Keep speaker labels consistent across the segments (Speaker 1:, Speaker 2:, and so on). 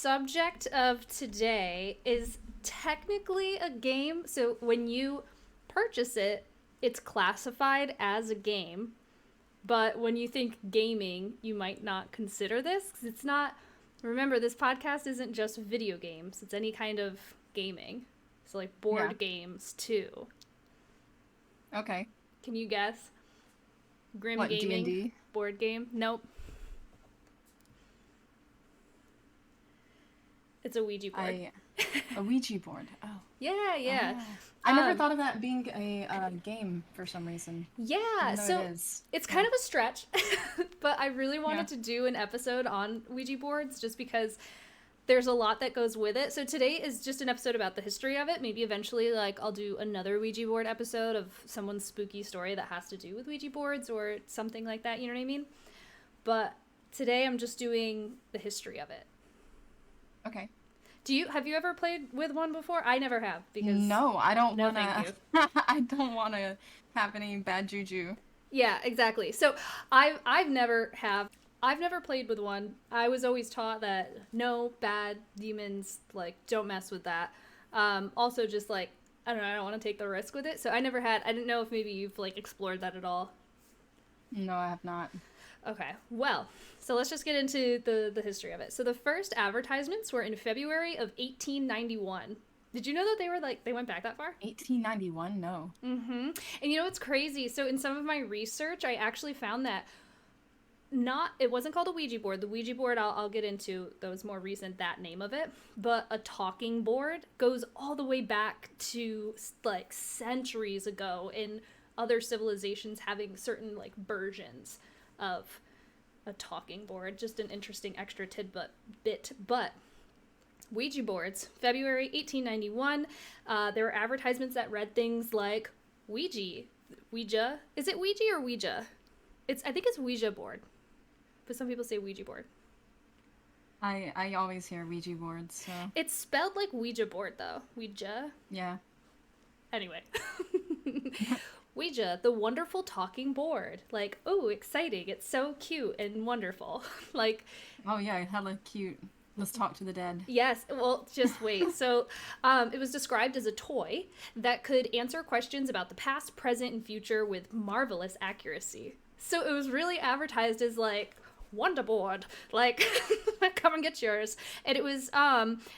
Speaker 1: subject of today is technically a game. So when you purchase it, it's classified as a game. But when you think gaming, you might not consider this, 'cause it's not. Remember, this podcast isn't just video games. It's any kind of gaming. So like board games too.
Speaker 2: Okay.
Speaker 1: Can you guess? Grim
Speaker 2: What,
Speaker 1: gaming
Speaker 2: D&D?
Speaker 1: board game? Nope. It's a Ouija board.
Speaker 2: A Ouija board. Oh.
Speaker 1: Yeah.
Speaker 2: I never thought of that being a game for some reason.
Speaker 1: Yeah, so
Speaker 2: it is.
Speaker 1: it's kind of a stretch, but I really wanted to do an episode on Ouija boards just because there's a lot that goes with it. So today is just an episode about the history of it. Maybe eventually, like, I'll do another Ouija board episode of someone's spooky story that has to do with Ouija boards or something like that, you know what I mean? But today I'm just doing the history of it.
Speaker 2: Okay.
Speaker 1: Have you ever played with one before? I never have because
Speaker 2: no, I don't
Speaker 1: no,
Speaker 2: wanna.
Speaker 1: thank you.
Speaker 2: I don't want to have any bad juju.
Speaker 1: Yeah, exactly. So I've never played with one. I was always taught that no, bad demons, like, don't mess with that. Also just like, I don't know, I don't want to take the risk with it. So I didn't know if maybe you've like explored that at all.
Speaker 2: No, I have not.
Speaker 1: Okay, well, so let's just get into the history of it. So the first advertisements were in February of 1891. Did you know that they went back that far?
Speaker 2: 1891? No.
Speaker 1: Mm-hmm. And you know what's crazy? So in some of my research, I actually found that it wasn't called a Ouija board. The Ouija board, I'll get into, that was more recent, that name of it. But a talking board goes all the way back to like centuries ago in other civilizations having certain like versions of a talking board. Just an interesting extra tidbit. But Ouija boards, February 1891, there were advertisements that read things like Ouija. Is it Ouija or Ouija? I think it's Ouija board, but some people say Ouija board.
Speaker 2: I always hear Ouija boards, so.
Speaker 1: It's spelled like Ouija board though. Ouija.
Speaker 2: Yeah.
Speaker 1: Anyway. Ouija, the wonderful talking board. Like, oh, exciting. It's so cute and wonderful. Like,
Speaker 2: oh yeah, hella cute. Let's talk to the dead.
Speaker 1: Yes, well, just wait. So, it was described as a toy that could answer questions about the past, present, and future with marvelous accuracy. So it was really advertised as like Wonder Board, like come and get yours. And it was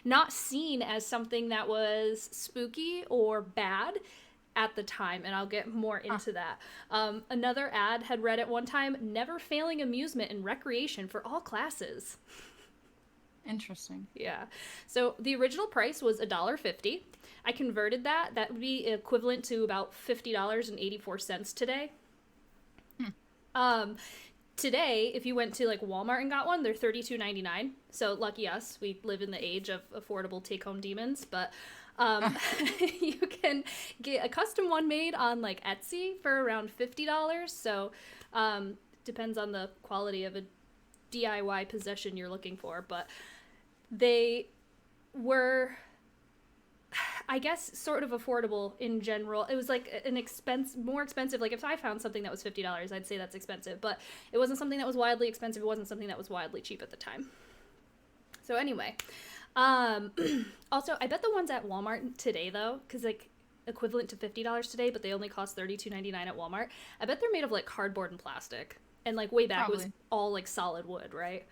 Speaker 1: not seen as something that was spooky or bad at the time, and I'll get more into that. Another ad had read at one time, never failing amusement and recreation for all classes.
Speaker 2: Interesting.
Speaker 1: Yeah. So the original price was $1.50. I converted that. That would be equivalent to about $50.84 today. Today, if you went to like Walmart and got one, they're $32.99. So lucky us, we live in the age of affordable take-home demons. But you can get a custom one made on like Etsy for around $50. So depends on the quality of a DIY possession you're looking for. But they were, I guess, sort of affordable in general. It was like more expensive. Like if I found something that was $50, I'd say that's expensive, but it wasn't something that was wildly expensive. It wasn't something that was wildly cheap at the time. So anyway, also I bet the ones at Walmart today though, cause like equivalent to $50 today, but they only cost $32.99 at Walmart. I bet they're made of like cardboard and plastic, and like way back Probably. It was all like solid wood, right?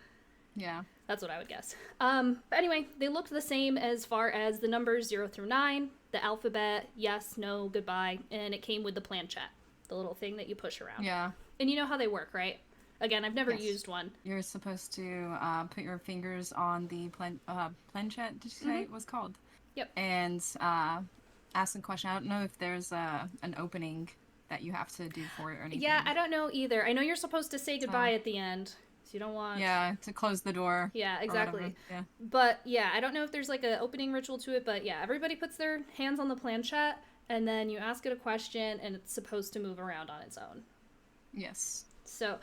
Speaker 2: Yeah.
Speaker 1: That's what I would guess. But anyway, they looked the same as far as the numbers 0 through 9, the alphabet, yes, no, goodbye, and it came with the planchette, the little thing that you push around.
Speaker 2: Yeah.
Speaker 1: And you know how they work, right? Again, I've never used one.
Speaker 2: You're supposed to put your fingers on the planchette, did you say it was called?
Speaker 1: Yep.
Speaker 2: And ask a question. I don't know if there's an opening that you have to do for it or anything.
Speaker 1: Yeah, I don't know either. I know you're supposed to say goodbye at the end. So you don't want...
Speaker 2: Yeah, to close the door.
Speaker 1: Yeah, exactly.
Speaker 2: Yeah.
Speaker 1: But yeah, I don't know if there's like an opening ritual to it, but yeah, everybody puts their hands on the planchette and then you ask it a question and it's supposed to move around on its own.
Speaker 2: Yes.
Speaker 1: So,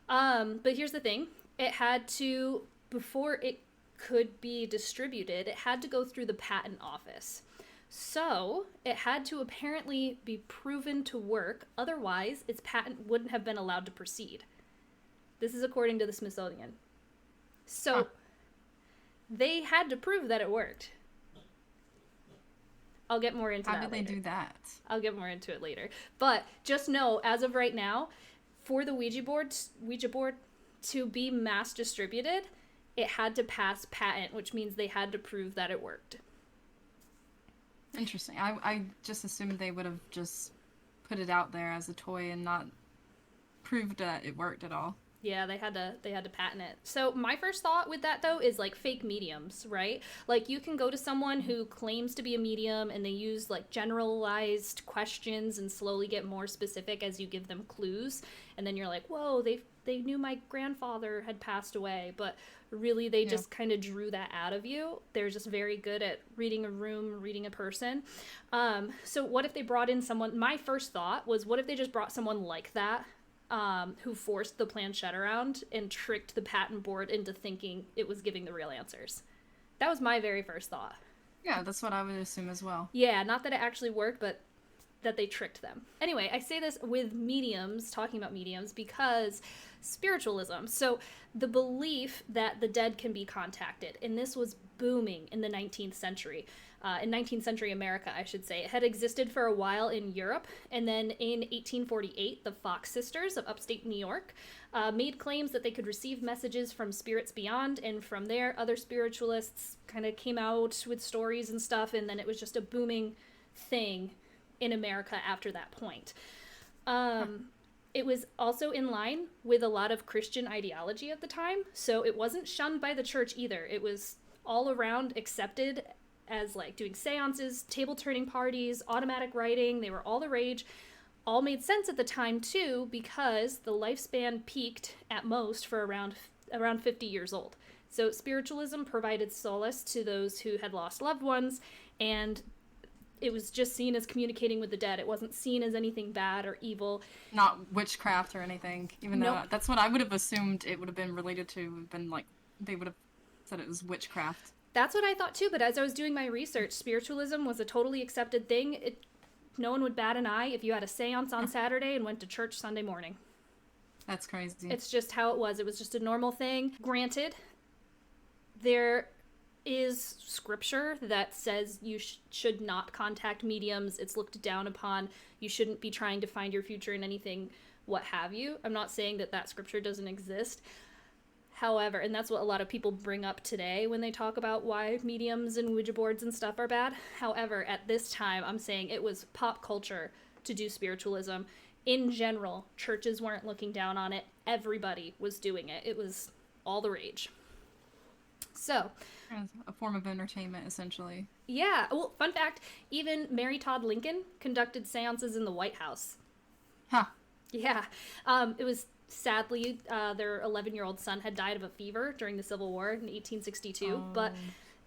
Speaker 1: but here's the thing. It had to, before it could be distributed, it had to go through the patent office. So it had to apparently be proven to work. Otherwise, its patent wouldn't have been allowed to proceed. This is according to the Smithsonian. So they had to prove that it worked. I'll get more into that later.
Speaker 2: How did they do that?
Speaker 1: I'll get more into it later. But just know, as of right now, for the Ouija board to be mass distributed, it had to pass patent, which means they had to prove that it worked.
Speaker 2: Interesting. I just assumed they would have just put it out there as a toy and not proved that it worked at all.
Speaker 1: Yeah, they had to patent it. So my first thought with that, though, is like fake mediums, right? Like you can go to someone who claims to be a medium and they use like generalized questions and slowly get more specific as you give them clues. And then you're like, whoa, they knew my grandfather had passed away. But really, they just kind of drew that out of you. They're just very good at reading a room, reading a person. So what if they brought in someone? My first thought was, what if they just brought someone like that? Who forced the planchette around and tricked the patent board into thinking it was giving the real answers. That was my very first thought.
Speaker 2: Yeah, that's what I would assume as well.
Speaker 1: Yeah, not that it actually worked, but that they tricked them. Anyway, I say this with mediums, talking about mediums, because spiritualism. So the belief that the dead can be contacted, and this was booming in the 19th century. In 19th century America, I should say. It had existed for a while in Europe, and then in 1848, the Fox sisters of upstate New York made claims that they could receive messages from spirits beyond, and from there, other spiritualists kind of came out with stories and stuff, and then it was just a booming thing in America after that point. It was also in line with a lot of Christian ideology at the time, so it wasn't shunned by the church either. It was all around accepted as like doing seances, table turning parties, automatic writing. They were all the rage. All made sense at the time too, because the lifespan peaked at most for around 50 years old. So spiritualism provided solace to those who had lost loved ones, and it was just seen as communicating with the dead. It wasn't seen as anything bad or evil.
Speaker 2: Not witchcraft or anything, even though that's what I would have assumed it would have been related to, been like, they would have said it was witchcraft.
Speaker 1: That's what I thought too, but as I was doing my research, spiritualism was a totally accepted thing. No one would bat an eye if you had a seance on Saturday and went to church Sunday morning.
Speaker 2: That's crazy.
Speaker 1: It's just how it was. It was just a normal thing. Granted, there is scripture that says you should not contact mediums. It's looked down upon. You shouldn't be trying to find your future in anything, what have you. I'm not saying that scripture doesn't exist. However, and that's what a lot of people bring up today when they talk about why mediums and Ouija boards and stuff are bad. However, at this time, I'm saying it was pop culture to do spiritualism. In general, churches weren't looking down on it. Everybody was doing it. It was all the rage. So,
Speaker 2: a form of entertainment, essentially.
Speaker 1: Yeah. Well, fun fact, even Mary Todd Lincoln conducted seances in the White House.
Speaker 2: Huh.
Speaker 1: Yeah. It was... Sadly, their 11-year-old son had died of a fever during the Civil War in 1862. Oh. But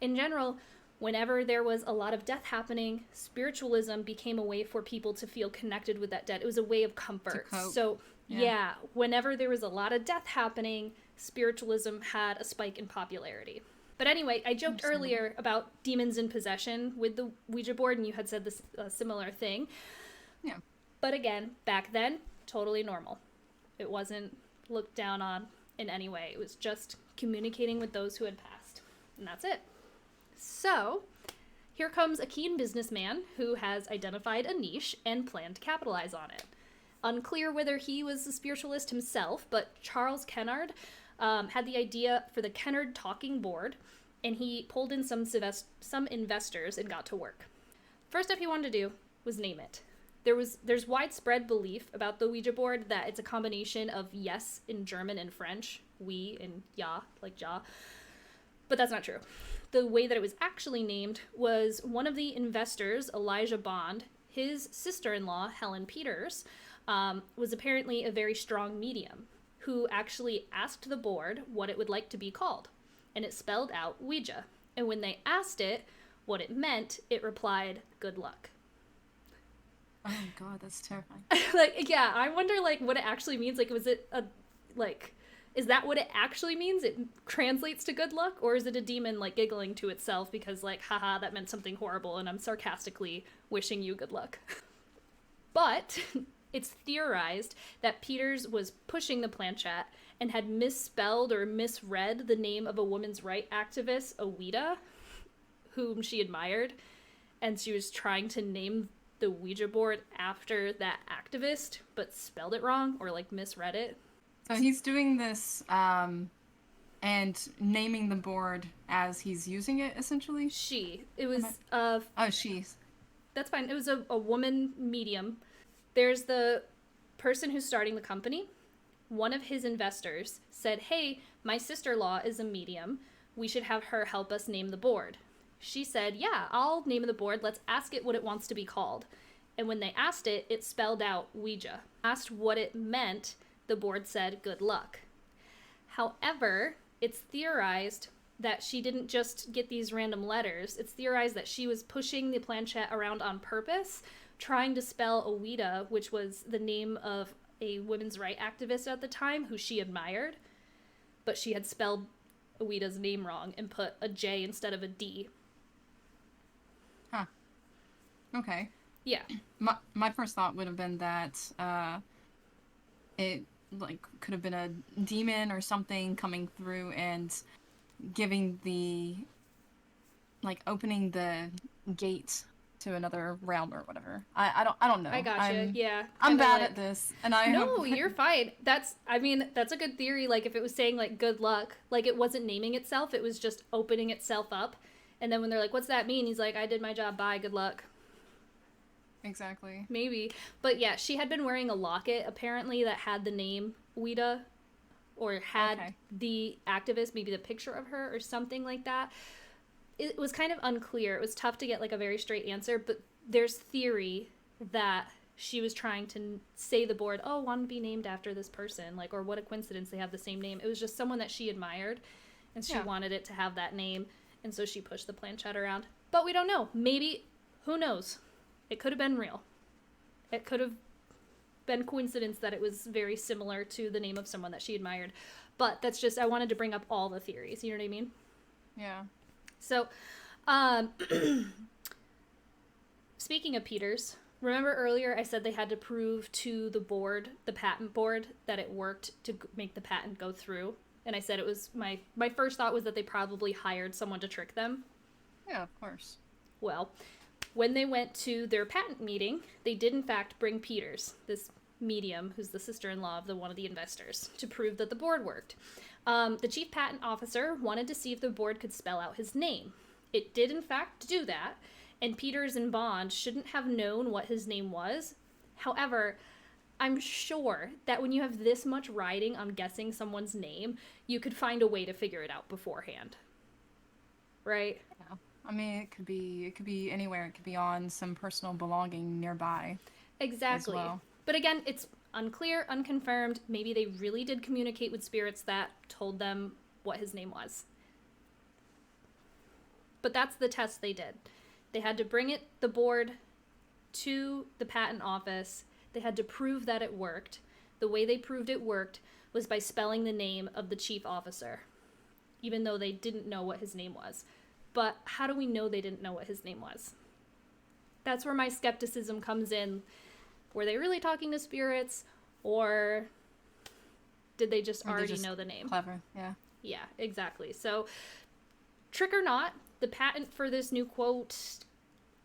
Speaker 1: in general, whenever there was a lot of death happening, spiritualism became a way for people to feel connected with that dead. It was a way of comfort. So, yeah, whenever there was a lot of death happening, spiritualism had a spike in popularity. But anyway, I joked earlier about demons in possession with the Ouija board, and you had said this similar thing.
Speaker 2: Yeah.
Speaker 1: But again, back then, totally normal. It wasn't looked down on in any way. It was just communicating with those who had passed. And that's it. So, here comes a keen businessman who has identified a niche and planned to capitalize on it. Unclear whether he was a spiritualist himself, but Charles Kennard had the idea for the Kennard Talking Board, and he pulled in some investors and got to work. First step he wanted to do was name it. There's widespread belief about the Ouija board that it's a combination of yes in German and French, oui and ja, like ja, but that's not true. The way that it was actually named was one of the investors, Elijah Bond, his sister-in-law, Helen Peters, was apparently a very strong medium who actually asked the board what it would like to be called, and it spelled out Ouija. And when they asked it what it meant, it replied, good luck.
Speaker 2: Oh god, that's terrifying.
Speaker 1: Yeah, I wonder, what it actually means. Was it is that what it actually means? It translates to good luck? Or is it a demon, giggling to itself because, haha, that meant something horrible and I'm sarcastically wishing you good luck? But it's theorized that Peters was pushing the planchette and had misspelled or misread the name of a women's rights activist, Ouija, whom she admired, and she was trying to name the Ouija board after that activist, but spelled it wrong or like misread it.
Speaker 2: So he's doing this and naming the board as he's using it, essentially?
Speaker 1: It was
Speaker 2: Oh, she's.
Speaker 1: That's fine. It was a woman medium. There's the person who's starting the company. One of his investors said, hey, my sister-in-law is a medium. We should have her help us name the board. She said, yeah, I'll name the board. Let's ask it what it wants to be called. And when they asked it, it spelled out Ouija. Asked what it meant, the board said, good luck. However, it's theorized that she didn't just get these random letters. It's theorized that she was pushing the planchette around on purpose, trying to spell Ouija, which was the name of a women's rights activist at the time who she admired, but she had spelled Ouija's name wrong and put a J instead of a D.
Speaker 2: Huh. Okay.
Speaker 1: Yeah.
Speaker 2: My first thought would have been that it like could have been a demon or something coming through and giving the like opening the gate to another realm or whatever. I don't know.
Speaker 1: I gotcha. Yeah.
Speaker 2: I'm bad at this, and
Speaker 1: No, you're fine. That's a good theory. Like if it was saying like good luck, like it wasn't naming itself, it was just opening itself up. And then when they're like, what's that mean? He's like, I did my job. Bye. Good luck.
Speaker 2: Exactly.
Speaker 1: Maybe. But yeah, she had been wearing a locket apparently that had the name Ouija or had the activist, maybe the picture of her or something like that. It was kind of unclear. It was tough to get like a very straight answer, but there's theory that she was trying to say the board, oh, want to be named after this person, like, or what a coincidence they have the same name. It was just someone that she admired and she wanted it to have that name, and so she pushed the planchette around. But we don't know. Maybe, who knows? It could have been real. It could have been coincidence that it was very similar to the name of someone that she admired. But that's just, I wanted to bring up all the theories, you know what I mean?
Speaker 2: Yeah.
Speaker 1: So, speaking of Peters, remember earlier I said they had to prove to the board, the patent board, that it worked to make the patent go through? And I said it was, my first thought was that they probably hired someone to trick them.
Speaker 2: Yeah, of course.
Speaker 1: Well, when they went to their patent meeting, they did in fact bring Peters, this medium, who's the sister-in-law of one of the investors, to prove that the board worked. The chief patent officer wanted to see if the board could spell out his name. It did in fact do that, and Peters and Bond shouldn't have known what his name was. However, I'm sure that when you have this much riding on guessing someone's name, you could find a way to figure it out beforehand. Right?
Speaker 2: Yeah. I mean, it could be anywhere. It could be on some personal belonging nearby.
Speaker 1: Exactly.
Speaker 2: As well.
Speaker 1: But again, it's unclear, unconfirmed. Maybe they really did communicate with spirits that told them what his name was. But that's the test they did. They had to bring the board to the patent office. They had to prove that it worked. The way they proved it worked was by spelling the name of the chief officer, even though they didn't know what his name was. But how do we know they didn't know what his name was? That's where my skepticism comes in. Were they really talking to spirits, or did they just already know the name?
Speaker 2: Clever, yeah.
Speaker 1: Yeah, exactly. So, trick or not, the patent for this new, quote,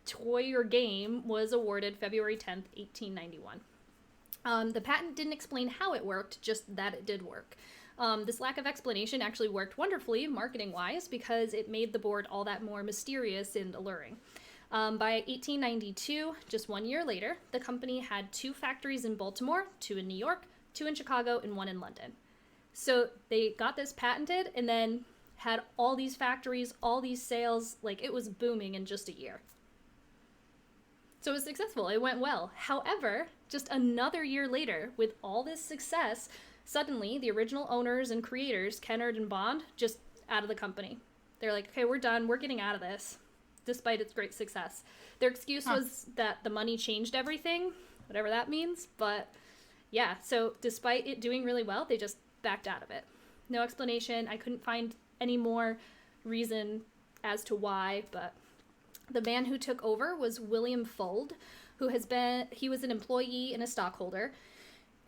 Speaker 1: toy or game was awarded February 10th, 1891. The patent didn't explain how it worked, just that it did work. This lack of explanation actually worked wonderfully marketing-wise because it made the board all that more mysterious and alluring. By 1892, just 1 year later, the company had 2 factories in Baltimore, 2 in New York, 2 in Chicago, and 1 in London. So they got this patented and then had all these factories, all these sales, like it was booming in just a year. So it was successful, it went well. However, just another year later, with all this success, suddenly the original owners and creators, Kennard and Bond, just out of the company. They're like, okay, we're done, we're getting out of this, despite its great success. Their excuse was that the money changed everything, whatever that means, but yeah, so despite it doing really well, they just backed out of it. No explanation, I couldn't find any more reason as to why, but the man who took over was William Fuld, he was an employee and a stockholder,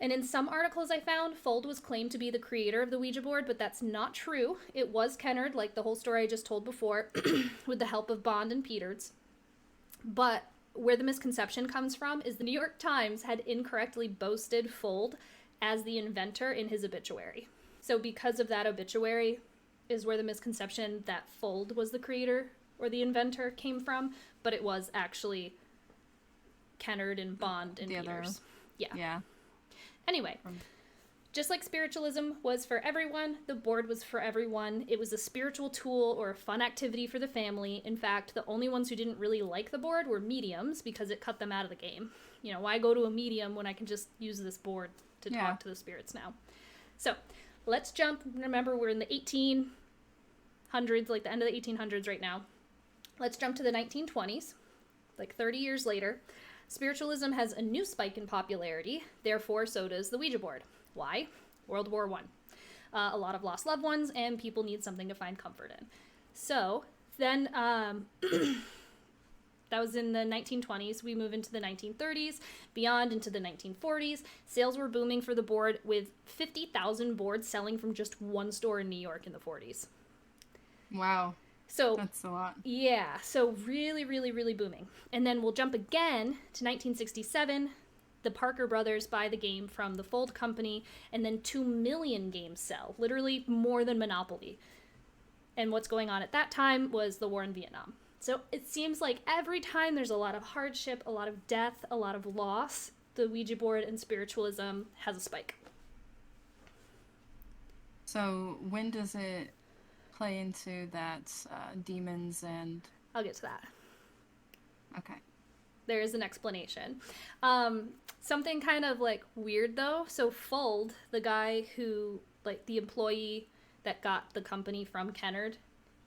Speaker 1: And in some articles I found, Fold was claimed to be the creator of the Ouija board, but that's not true. It was Kennard, like the whole story I just told before, with the help of Bond and Peters. But where the misconception comes from is the New York Times had incorrectly boasted Fold as the inventor in his obituary. So because of that obituary is where the misconception that Fold was the creator or the inventor came from, but it was actually Kennard and Bond and Peters. Yeah. Anyway, just like spiritualism was for everyone, the board was for everyone. It was a spiritual tool or a fun activity for the family. In fact, the only ones who didn't really like the board were mediums because it cut them out of the game. You know, why go to a medium when I can just use this board to talk to the spirits now? So let's jump. Remember, we're in the 1800s, like the end of the 1800s right now. Let's jump to the 1920s, like 30 years later. Spiritualism has a new spike in popularity, therefore so does the Ouija board. Why? World War I. A lot of lost loved ones, and people need something to find comfort in. So then, that was in the 1920s. We move into the 1930s, beyond into the 1940s. Sales were booming for the board, with 50,000 boards selling from just one store in New York in the 40s.
Speaker 2: Wow.
Speaker 1: So
Speaker 2: that's a lot.
Speaker 1: Yeah, so really, really, really booming. And then we'll jump again to 1967. The Parker brothers buy the game from the Fold company, and then 2 million games sell, literally more than Monopoly. And what's going on at that time was the war in Vietnam. So it seems like every time there's a lot of hardship, a lot of death, a lot of loss, the Ouija board and spiritualism has a spike.
Speaker 2: So when does it play into that demons and...
Speaker 1: I'll get to that.
Speaker 2: Okay.
Speaker 1: There is an explanation. Something kind of like weird though. So Fold, the guy who, like the employee that got the company from Kennard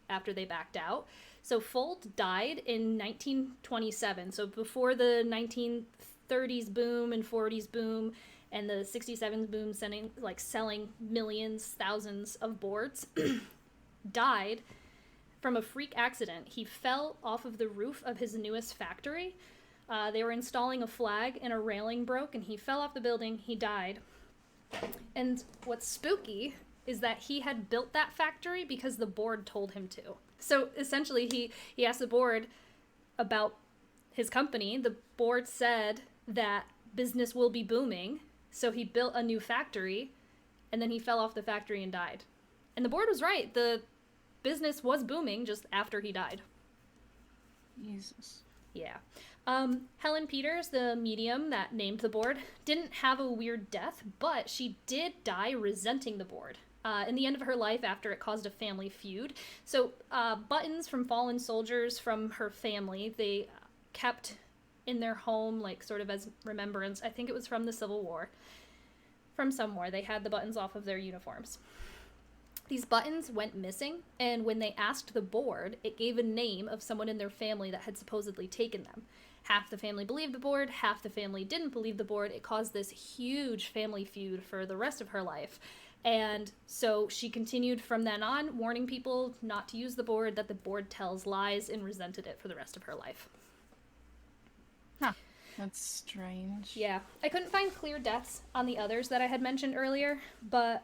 Speaker 1: after they backed out. So Fold died in 1927. So before the 1930s boom and 40s boom and the 67 boom selling millions, thousands of boards, died from a freak accident. He fell off of the roof of his newest factory. They were installing a flag and a railing broke and he fell off the building. He died. And what's spooky is that he had built that factory because the board told him to. So essentially he asked the board about his company. The board said that business will be booming. So he built a new factory and then he fell off the factory and died. And the board was right. The business was booming just after he died.
Speaker 2: Jesus.
Speaker 1: Yeah. Helen Peters, the medium that named the board, didn't have a weird death, but she did die resenting the board in the end of her life after it caused a family feud. So buttons from fallen soldiers from her family, they kept in their home, like sort of as remembrance. I think it was from the Civil War. From somewhere, they had the buttons off of their uniforms. These buttons went missing, and when they asked the board, it gave a name of someone in their family that had supposedly taken them. Half the family believed the board, half the family didn't believe the board. It caused this huge family feud for the rest of her life. And so she continued from then on, warning people not to use the board, that the board tells lies, and resented it for the rest of her life.
Speaker 2: Huh. That's strange.
Speaker 1: Yeah. I couldn't find clear deaths on the others that I had mentioned earlier, but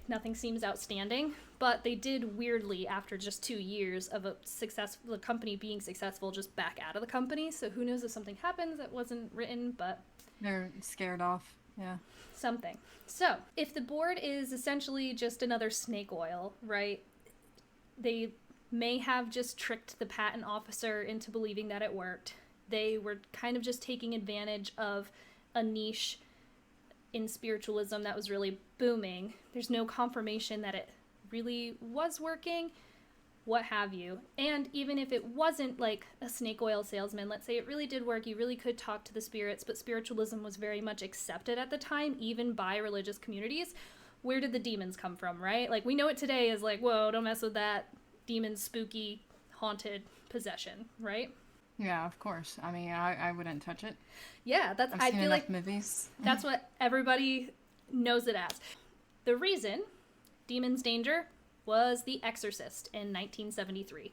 Speaker 1: nothing seems outstanding. But they did weirdly, after just 2 years of the company being successful, just back out of the company. So who knows if something happens that wasn't written, but
Speaker 2: they're scared off. Yeah.
Speaker 1: Something. So if the board is essentially just another snake oil, right? They may have just tricked the patent officer into believing that it worked. They were kind of just taking advantage of a niche in spiritualism that was really booming. There's no confirmation that it really was working, what have you. And even if it wasn't like a snake oil salesman, let's say it really did work, you really could talk to the spirits, but spiritualism was very much accepted at the time, even by religious communities. Where did the demons come from, right? Like, we know it today as like, whoa, don't mess with that demon, spooky, haunted possession, right?
Speaker 2: Yeah, of course. I mean, I wouldn't touch it.
Speaker 1: Yeah,
Speaker 2: I've seen enough movies.
Speaker 1: That's what everybody knows it as. The reason Demon's Danger was The Exorcist in 1973.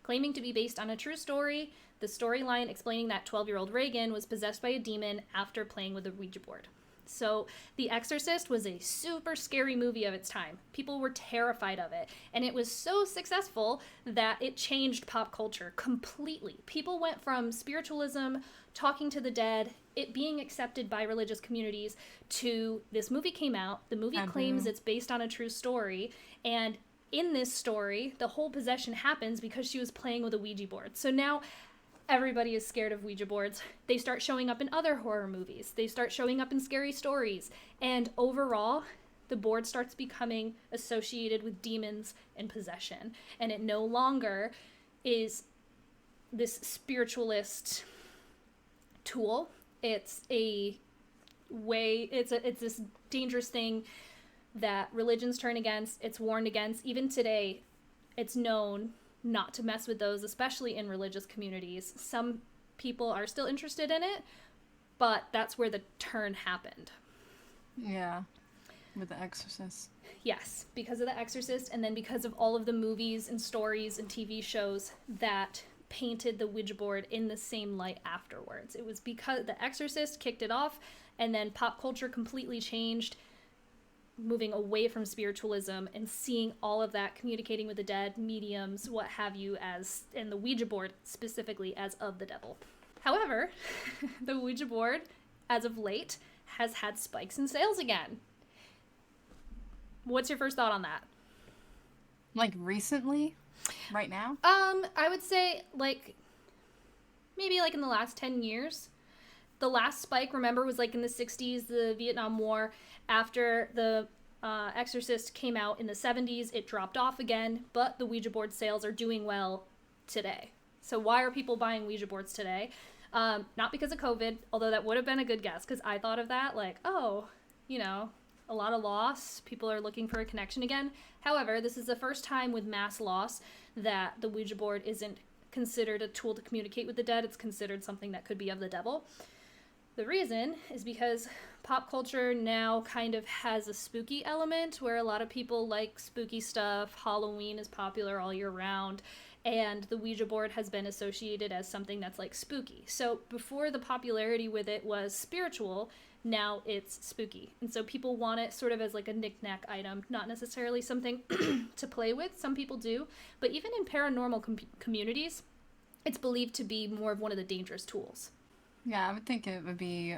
Speaker 1: Claiming to be based on a true story, the storyline explaining that 12-year-old Reagan was possessed by a demon after playing with a Ouija board. So The Exorcist was a super scary movie of its time. People were terrified of it. And it was so successful that it changed pop culture completely. People went from spiritualism, talking to the dead, it being accepted by religious communities, to this movie came out. The movie claims it's based on a true story. And in this story, the whole possession happens because she was playing with a Ouija board. So now everybody is scared of Ouija boards. They start showing up in other horror movies. They start showing up in scary stories. And overall, the board starts becoming associated with demons and possession. And it no longer is this spiritualist tool. It's a way, it's this dangerous thing that religions turn against. It's warned against. Even today, it's known not to mess with those, especially in religious communities. Some people are still interested in it, but that's where the turn happened.
Speaker 2: Yeah, with The Exorcist.
Speaker 1: Yes, because of The Exorcist, and then because of all of the movies and stories and TV shows that painted the Ouija board in the same light afterwards. It was because The Exorcist kicked it off, and then pop culture completely changed, moving away from spiritualism and seeing all of that, communicating with the dead, mediums, what have you, as, and the Ouija board specifically, as of the devil. However, the Ouija board, as of late, has had spikes in sales again. What's your first thought on that?
Speaker 2: Like recently? Right now?
Speaker 1: I would say maybe in the last 10 years. The last spike, remember, was in the 60s, the Vietnam War. After the Exorcist came out in the 70s, it dropped off again, but the Ouija board sales are doing well today. So why are people buying Ouija boards today? Not because of COVID, although that would have been a good guess, because I thought of that, a lot of loss. People are looking for a connection again. However, this is the first time with mass loss that the Ouija board isn't considered a tool to communicate with the dead. It's considered something that could be of the devil. The reason is because pop culture now kind of has a spooky element where a lot of people like spooky stuff. Halloween is popular all year round, and the Ouija board has been associated as something that's spooky. So before, the popularity with it was spiritual, now it's spooky. And so people want it sort of as a knick-knack item, not necessarily something to play with. Some people do, but even in paranormal communities, it's believed to be more of one of the dangerous tools.
Speaker 2: Yeah, I would think it would be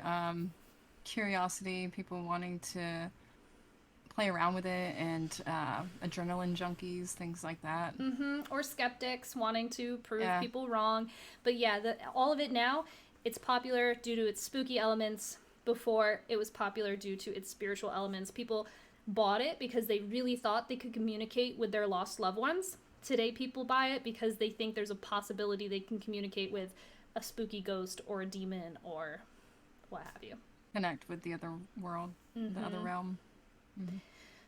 Speaker 2: curiosity, people wanting to play around with it, and adrenaline junkies, things like that.
Speaker 1: Mm-hmm. Or skeptics wanting to prove people wrong. But yeah, all of it now, it's popular due to its spooky elements. Before, it was popular due to its spiritual elements. People bought it because they really thought they could communicate with their lost loved ones. Today, people buy it because they think there's a possibility they can communicate with a spooky ghost or a demon or what have you.
Speaker 2: Connect with the other world, the other realm. Mm-hmm.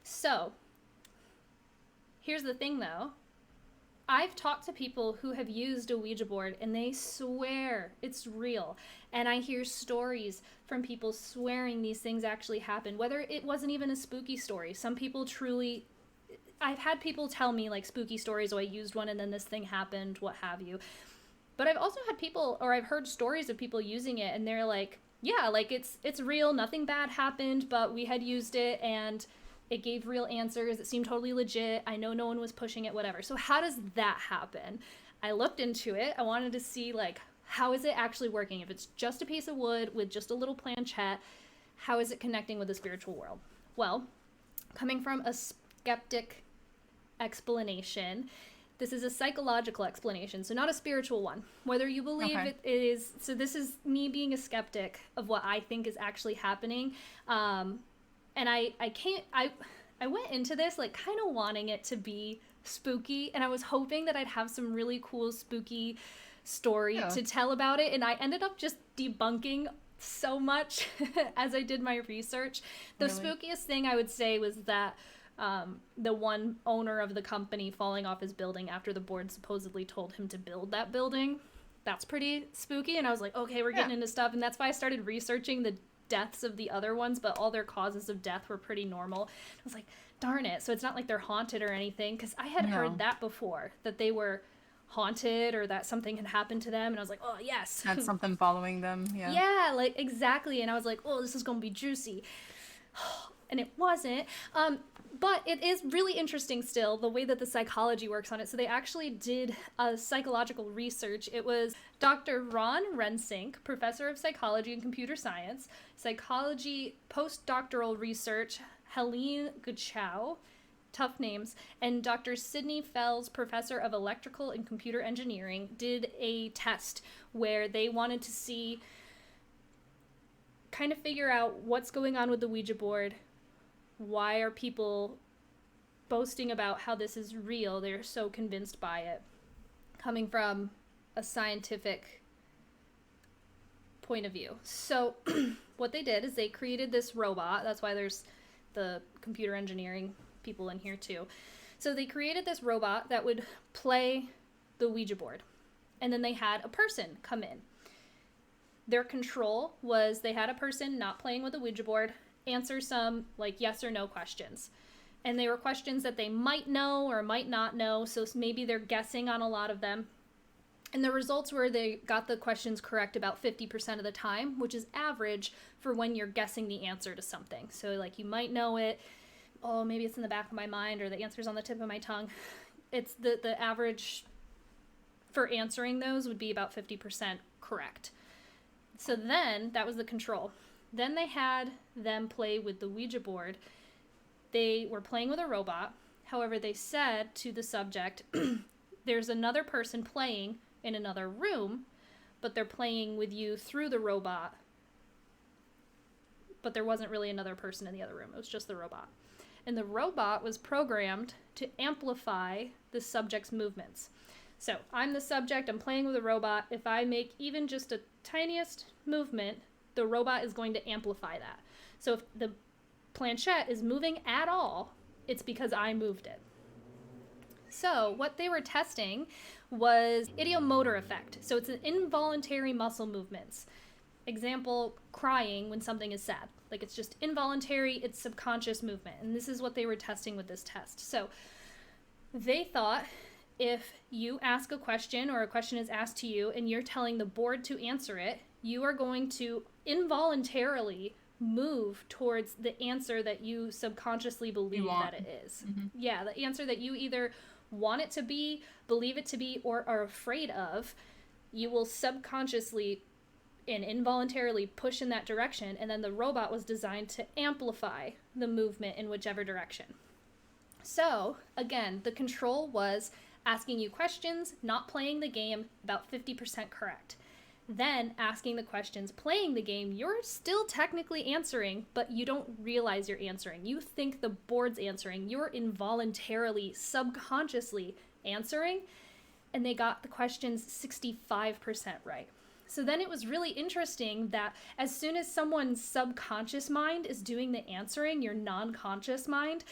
Speaker 1: So, here's the thing though. I've talked to people who have used a Ouija board and they swear it's real. And I hear stories from people swearing these things actually happened, whether it wasn't even a spooky story. Some people truly... I've had people tell me spooky stories, I used one and then this thing happened, what have you. But I've also had people, or I've heard stories of people using it, and they're it's real, nothing bad happened, but we had used it, and it gave real answers, it seemed totally legit, I know no one was pushing it, whatever. So how does that happen? I looked into it, I wanted to see, how is it actually working? If it's just a piece of wood with just a little planchette, how is it connecting with the spiritual world? Well, coming from a skeptic explanation, this is a psychological explanation, so not a spiritual one. Whether you believe it is... So this is me being a skeptic of what I think is actually happening. And I went into this kind of wanting it to be spooky, and I was hoping that I'd have some really cool spooky story to tell about it, and I ended up just debunking so much as I did my research. The spookiest thing I would say was that the one owner of the company falling off his building after the board supposedly told him to build that building. That's pretty spooky. And I was like, okay, we're getting into stuff. And that's why I started researching the deaths of the other ones, but all their causes of death were pretty normal. I was like, darn it. So it's not like they're haunted or anything. Because I had heard that before, that they were haunted or that something had happened to them. And I was like, oh, yes.
Speaker 2: Had something following them. Yeah.
Speaker 1: Yeah, like exactly. And I was like, oh, this is going to be juicy. And it wasn't. But it is really interesting still, the way that the psychology works on it. So they actually did a psychological research. It was Dr. Ron Rensink, professor of psychology and computer science, psychology postdoctoral research, Helene Guchow, tough names, and Dr. Sidney Fells, professor of electrical and computer engineering, did a test where they wanted to see, kind of figure out what's going on with the Ouija board. Why are people boasting about how this is real? They're so convinced by it. Coming from a scientific point of view. So what they did is they created this robot. That's why there's the computer engineering people in here too. So they created this robot that would play the Ouija board. And then they had a person come in. Their control was they had a person not playing with the Ouija board answer some like yes or no questions. And they were questions that they might know or might not know, so maybe they're guessing on a lot of them. And the results were they got the questions correct about 50% of the time, which is average for when you're guessing the answer to something. So like you might know it, oh, maybe it's in the back of my mind, or the answer's on the tip of my tongue. It's the average for answering those would be about 50% correct. So then that was the control. Then they had them play with the Ouija board. They were playing with a robot. However, they said to the subject, there's another person playing in another room, but they're playing with you through the robot. But there wasn't really another person in the other room. It was just the robot. And the robot was programmed to amplify the subject's movements. So I'm the subject, I'm playing with a robot. If I make even just a tiniest movement, the robot is going to amplify that. So if the planchette is moving at all, it's because I moved it. So what they were testing was ideomotor effect. So it's an involuntary muscle movements. Example, crying when something is sad. Like it's just involuntary, it's subconscious movement. And this is what they were testing with this test. So they thought if you ask a question or a question is asked to you and you're telling the board to answer it, you are going to involuntarily move towards the answer that you subconsciously believe that it is. Mm-hmm. Yeah, the answer that you either want it to be, believe it to be, or are afraid of, you will subconsciously and involuntarily push in that direction, and then the robot was designed to amplify the movement in whichever direction. So, again, the control was asking you questions, not playing the game, about 50% correct. Then asking the questions, playing the game, you're still technically answering, but you don't realize you're answering. You think the board's answering. You're involuntarily, subconsciously answering, and they got the questions 65% right. So then it was really interesting that as soon as someone's subconscious mind is doing the answering, your non-conscious mind,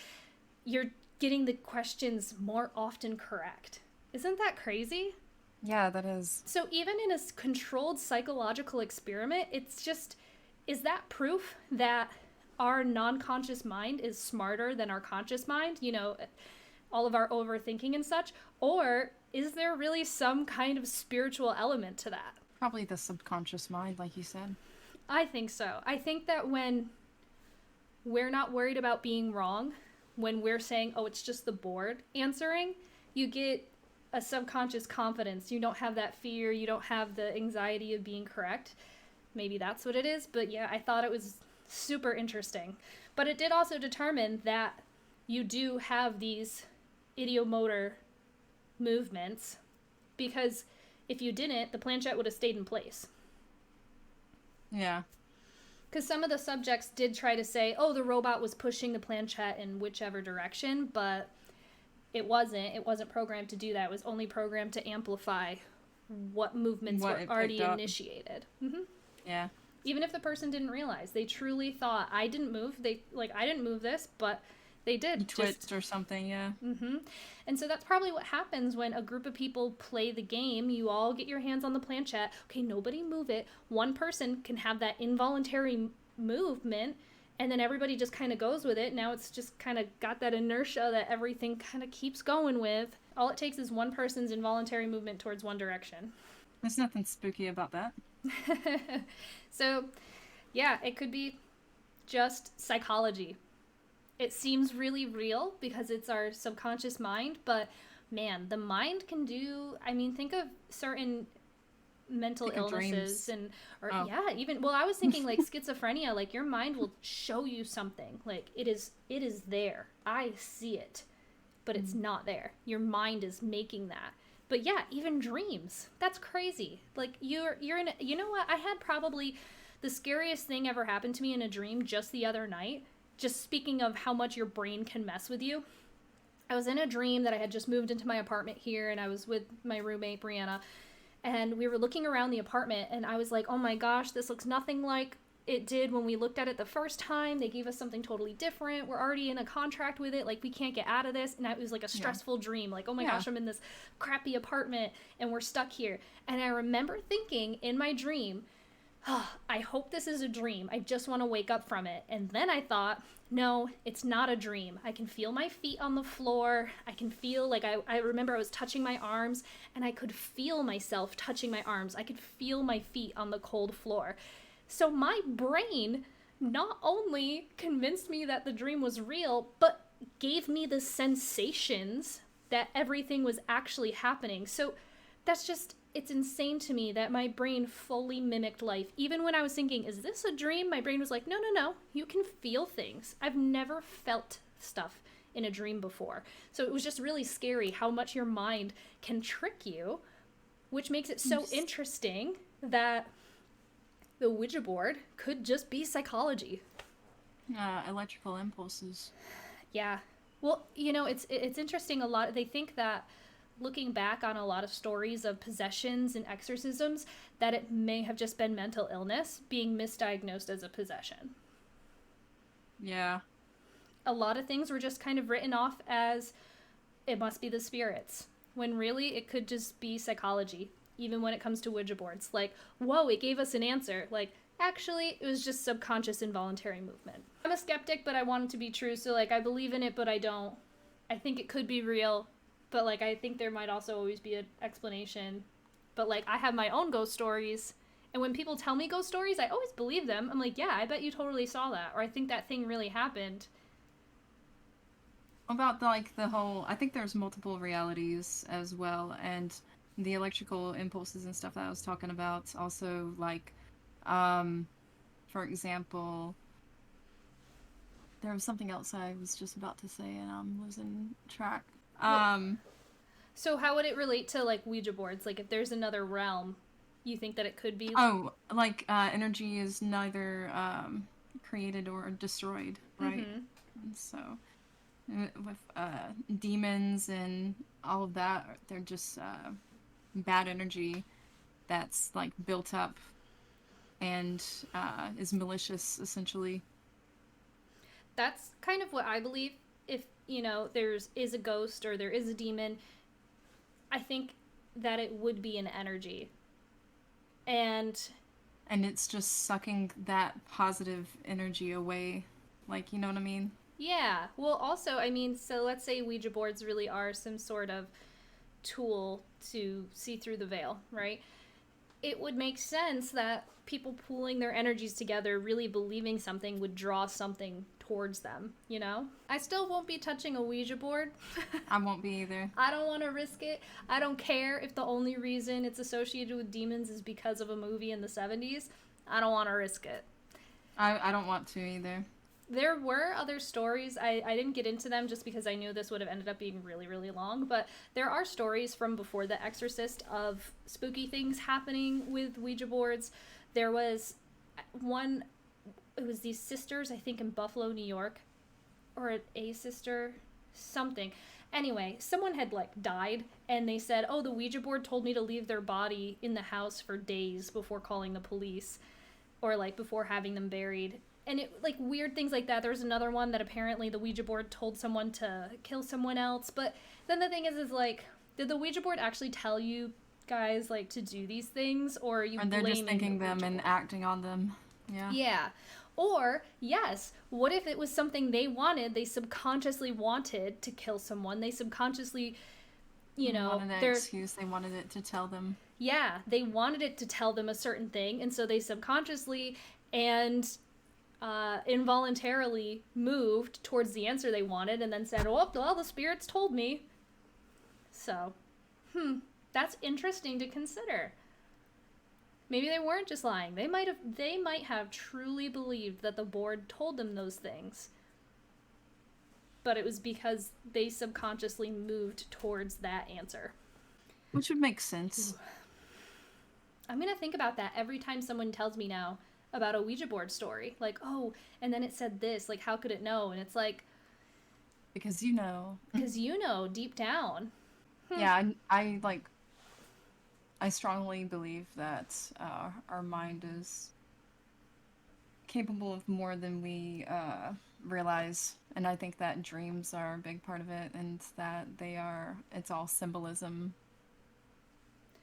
Speaker 1: you're getting the questions more often correct. Isn't that crazy?
Speaker 2: Yeah, that is.
Speaker 1: So even in a controlled psychological experiment, it's just, is that proof that our non-conscious mind is smarter than our conscious mind? You know, all of our overthinking and such? Or is there really some kind of spiritual element to that?
Speaker 2: Probably the subconscious mind, like you said.
Speaker 1: I think so. I think that when we're not worried about being wrong, when we're saying, oh, it's just the board answering, you get a subconscious confidence. You don't have that fear. You don't have the anxiety of being correct. Maybe that's what it is. But yeah, I thought it was super interesting. But it did also determine that you do have these ideomotor movements, because if you didn't, the planchette would have stayed in place.
Speaker 2: Yeah.
Speaker 1: Because some of the subjects did try to say, oh, the robot was pushing the planchette in whichever direction, but it wasn't. It wasn't programmed to do that. It was only programmed to amplify what movements were already initiated. Mm-hmm.
Speaker 2: Yeah.
Speaker 1: Even if the person didn't realize, they truly thought, I didn't move. I didn't move this, but they did.
Speaker 2: You twist or something, yeah.
Speaker 1: Mm-hmm. And so that's probably what happens when a group of people play the game. You all get your hands on the planchette. Okay, nobody move it. One person can have that involuntary movement, and then everybody just kind of goes with it. Now it's just kind of got that inertia that everything kind of keeps going with. All it takes is one person's involuntary movement towards one direction.
Speaker 2: There's nothing spooky about that.
Speaker 1: So, yeah, it could be just psychology. It seems really real because it's our subconscious mind, but man, the mind can do, I mean, think of certain mental illnesses and even, well, I was thinking like schizophrenia, like your mind will show you something, like it is there, I see it, but it's not there. Your mind is making that. But yeah, even dreams, that's crazy. Like you're in a, you know what, I had probably the scariest thing ever happen to me in a dream just the other night. Just speaking of how much your brain can mess with you, I was in a dream that I had just moved into my apartment here, and I was with my roommate Brianna, and we were looking around the apartment, and I was like, oh my gosh, this looks nothing like it did when we looked at it the first time. They gave us something totally different. We're already in a contract with it. Like, we can't get out of this. And it was like a stressful dream. Like, oh my gosh, I'm in this crappy apartment and we're stuck here. And I remember thinking in my dream, oh, I hope this is a dream. I just want to wake up from it. And then I thought, no, it's not a dream. I can feel my feet on the floor. I can feel, like, I remember I was touching my arms, and I could feel myself touching my arms. I could feel my feet on the cold floor. So my brain not only convinced me that the dream was real, but gave me the sensations that everything was actually happening. So that's just, it's insane to me that my brain fully mimicked life. Even when I was thinking, is this a dream? My brain was like, no, no, no, you can feel things. I've never felt stuff in a dream before. So it was just really scary how much your mind can trick you, which makes it so interesting that the Ouija board could just be psychology.
Speaker 2: Electrical impulses.
Speaker 1: Yeah. Well, you know, it's interesting. A lot, they think that looking back on a lot of stories of possessions and exorcisms, that it may have just been mental illness being misdiagnosed as a possession.
Speaker 2: Yeah.
Speaker 1: A lot of things were just kind of written off as it must be the spirits, when really it could just be psychology. Even when it comes to Ouija boards, like, whoa, it gave us an answer. Like, actually, it was just subconscious involuntary movement. I'm a skeptic, but I want it to be true. So, like, I believe in it, but I don't. I think it could be real, but, like, I think there might also always be an explanation. But, like, I have my own ghost stories, and when people tell me ghost stories, I always believe them. I'm like, yeah, I bet you totally saw that, or I think that thing really happened.
Speaker 2: About, the whole, I think there's multiple realities as well, and the electrical impulses and stuff that I was talking about. Also, like, for example, there was something else I was just about to say and I'm losing track.
Speaker 1: So how would it relate to, like, Ouija boards? Like, if there's another realm, you think that it could be?
Speaker 2: Oh, like, energy is neither created or destroyed, right? Mm-hmm. And so, with demons and all of that, they're just bad energy that's like built up and is malicious, essentially.
Speaker 1: That's kind of what I believe. If, you know, is a ghost or there is a demon, I think that it would be an energy. And
Speaker 2: it's just sucking that positive energy away. Like, you know what I mean?
Speaker 1: Yeah. Well, also, I mean, so let's say Ouija boards really are some sort of tool to see through the veil, right? It would make sense that people pooling their energies together, really believing something, would draw something towards them, you know? I still won't be touching a Ouija board.
Speaker 2: I won't be either.
Speaker 1: I don't want to risk it. I don't care if the only reason it's associated with demons is because of a movie in the 70s. I don't want to risk it.
Speaker 2: I don't want to either.
Speaker 1: There were other stories. I didn't get into them just because I knew this would have ended up being really, really long. But there are stories from before The Exorcist of spooky things happening with Ouija boards. There was one, it was these sisters, I think in Buffalo, New York. Or a sister, something. Anyway, someone had like died and they said, oh, the Ouija board told me to leave their body in the house for days before calling the police. Or like before having them buried. And it, like, weird things like that. There was another one that apparently the Ouija board told someone to kill someone else. But then the thing is like, did the Ouija board actually tell you guys, like, to do these things? Or are you
Speaker 2: blaming they're just thinking them and acting on them? Yeah.
Speaker 1: Yeah. Or, yes, what if it was something they wanted? They subconsciously wanted to kill someone. They subconsciously,
Speaker 2: Wanted an
Speaker 1: they're,
Speaker 2: excuse. They wanted it to tell them.
Speaker 1: yeah, they wanted it to tell them a certain thing. And so they subconsciously and involuntarily moved towards the answer they wanted and then said, oh, well, the spirits told me. So, that's interesting to consider. Maybe they weren't just lying. They might have truly believed that the board told them those things. But it was because they subconsciously moved towards that answer.
Speaker 2: Which would make sense.
Speaker 1: Ooh. I'm going to think about that every time someone tells me now about a Ouija board story. Like, oh, and then it said this. Like, how could it know? And it's like...
Speaker 2: Because you know.
Speaker 1: Because you know, deep down.
Speaker 2: Yeah, I strongly believe that our mind is capable of more than we realize. And I think that dreams are a big part of it, and that it's all symbolism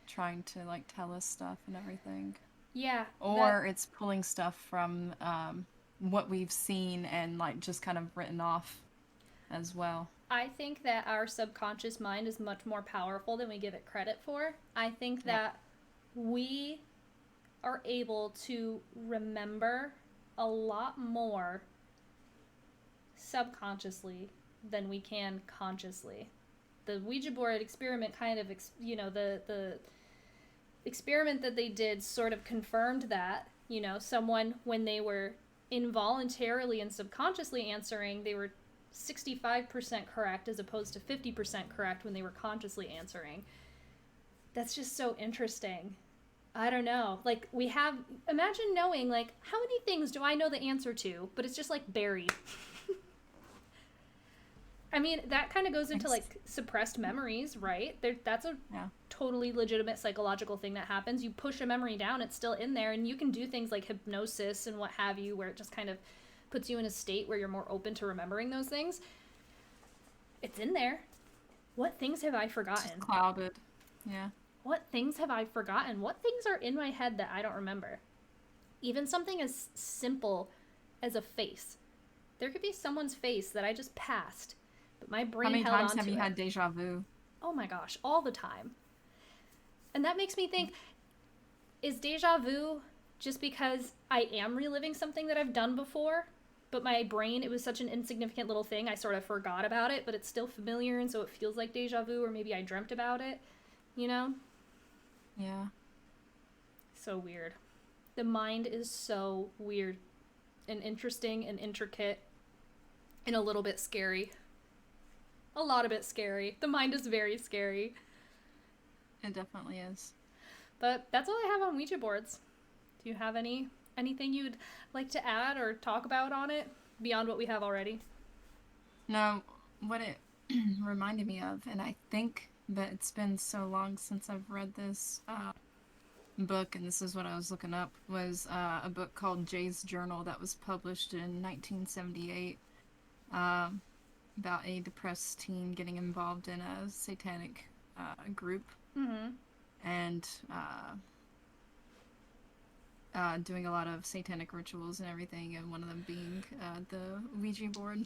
Speaker 2: trying to, like, tell us stuff and everything.
Speaker 1: Yeah.
Speaker 2: Or it's pulling stuff from what we've seen and, like, just kind of written off as well.
Speaker 1: I think that our subconscious mind is much more powerful than we give it credit for. I think that we are able to remember a lot more subconsciously than we can consciously. The Ouija board experiment kind of, the experiment that they did sort of confirmed that, someone, when they were involuntarily and subconsciously answering, they were 65% correct as opposed to 50% correct when they were consciously answering. That's just so interesting. I don't know. Like, imagine knowing, like, how many things do I know the answer to, but it's just, like, buried. I mean, that kind of goes into, like, suppressed memories, right? That's a totally legitimate psychological thing that happens. You push a memory down, it's still in there, and you can do things like hypnosis and what have you, where it just kind of puts you in a state where you're more open to remembering those things. It's in there. What things have I forgotten?
Speaker 2: Just clouded. Yeah.
Speaker 1: What things have I forgotten? What things are in my head that I don't remember? Even something as simple as a face. There could be someone's face that I just passed, but my brain held on to it.
Speaker 2: How many times have you had deja vu?
Speaker 1: Oh my gosh, all the time. And that makes me think, is deja vu just because I am reliving something that I've done before? But my brain, it was such an insignificant little thing, I sort of forgot about it, but it's still familiar, and so it feels like deja vu, or maybe I dreamt about it, Yeah. So weird. The mind is so weird and interesting and intricate and a little bit scary. A lot of it scary. The mind is very scary.
Speaker 2: It definitely is.
Speaker 1: But that's all I have on Ouija boards. Do you have anything you'd like to add or talk about on it beyond what we have already?
Speaker 2: No, what it reminded me of, and I think that it's been so long since I've read this book, and this is what I was looking up, was a book called Jay's Journal that was published in 1978 about a depressed teen getting involved in a satanic group.
Speaker 1: Mm-hmm.
Speaker 2: And doing a lot of satanic rituals and everything, and one of them being the Ouija board.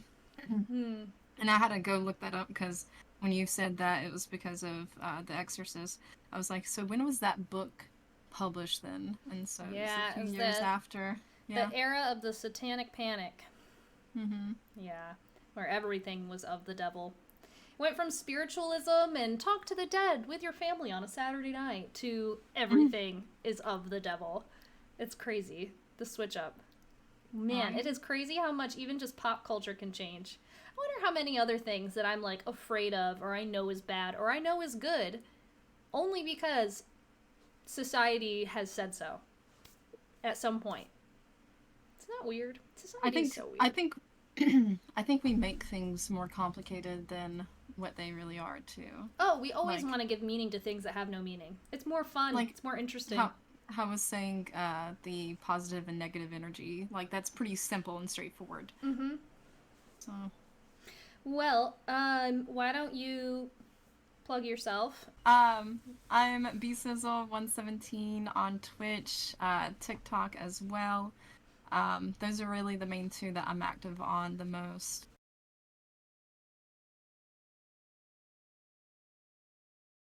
Speaker 1: Mm-hmm.
Speaker 2: And I had to go look that up, because when you said that it was because of The Exorcist, I was like, so when was that book published then? And so it was a few years after. Yeah.
Speaker 1: The era of the satanic panic.
Speaker 2: Mm-hmm.
Speaker 1: Yeah, where everything was of the devil. Went from spiritualism and talk to the dead with your family on a Saturday night to everything is of the devil. It's crazy, the switch up. Man, It is crazy how much even just pop culture can change. I wonder how many other things that I'm, like, afraid of, or I know is bad, or I know is good, only because society has said so at some point. Isn't that weird? Society is so weird.
Speaker 2: I think we make things more complicated than what they really are, too.
Speaker 1: Oh, we always want to give meaning to things that have no meaning. It's more fun. It's more interesting.
Speaker 2: How I was saying, the positive and negative energy, like, that's pretty simple and straightforward.
Speaker 1: Mm-hmm.
Speaker 2: So.
Speaker 1: Well, why don't you plug yourself?
Speaker 2: I'm bsizzle117 on Twitch, TikTok as well. Those are really the main two that I'm active on the most.